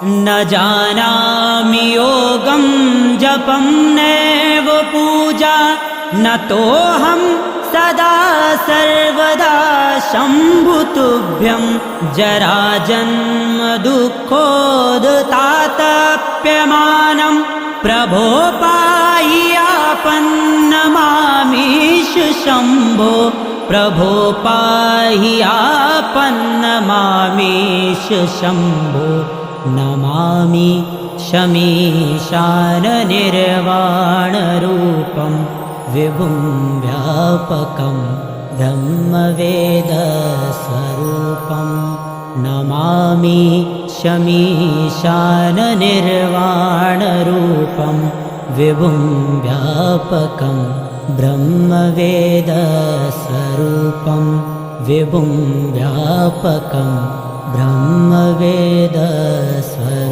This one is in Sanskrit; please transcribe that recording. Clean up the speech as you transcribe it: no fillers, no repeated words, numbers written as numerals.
न जानामि योगं जपं नैव पूजा न तोऽहं सदा सर्वदा शम्भुतुभ्यं जराजन्म दुःखोदतातप्यमानं प्रभो पाहि आपन्नमामीश शम्भो प्रभो पाहि आपन्नमामीश शम्भो नमामि शमीशाननिर्वाणरूपं विभुं व्यापकं ब्रह्मवेदस्वरूपं नमामि शमीशाननिर्वाणरूपं विभुं व्यापकं ब्रह्मवेदस्वरूपं विभुं व्यापकं ब्रह्मवेदस्वरूपम्।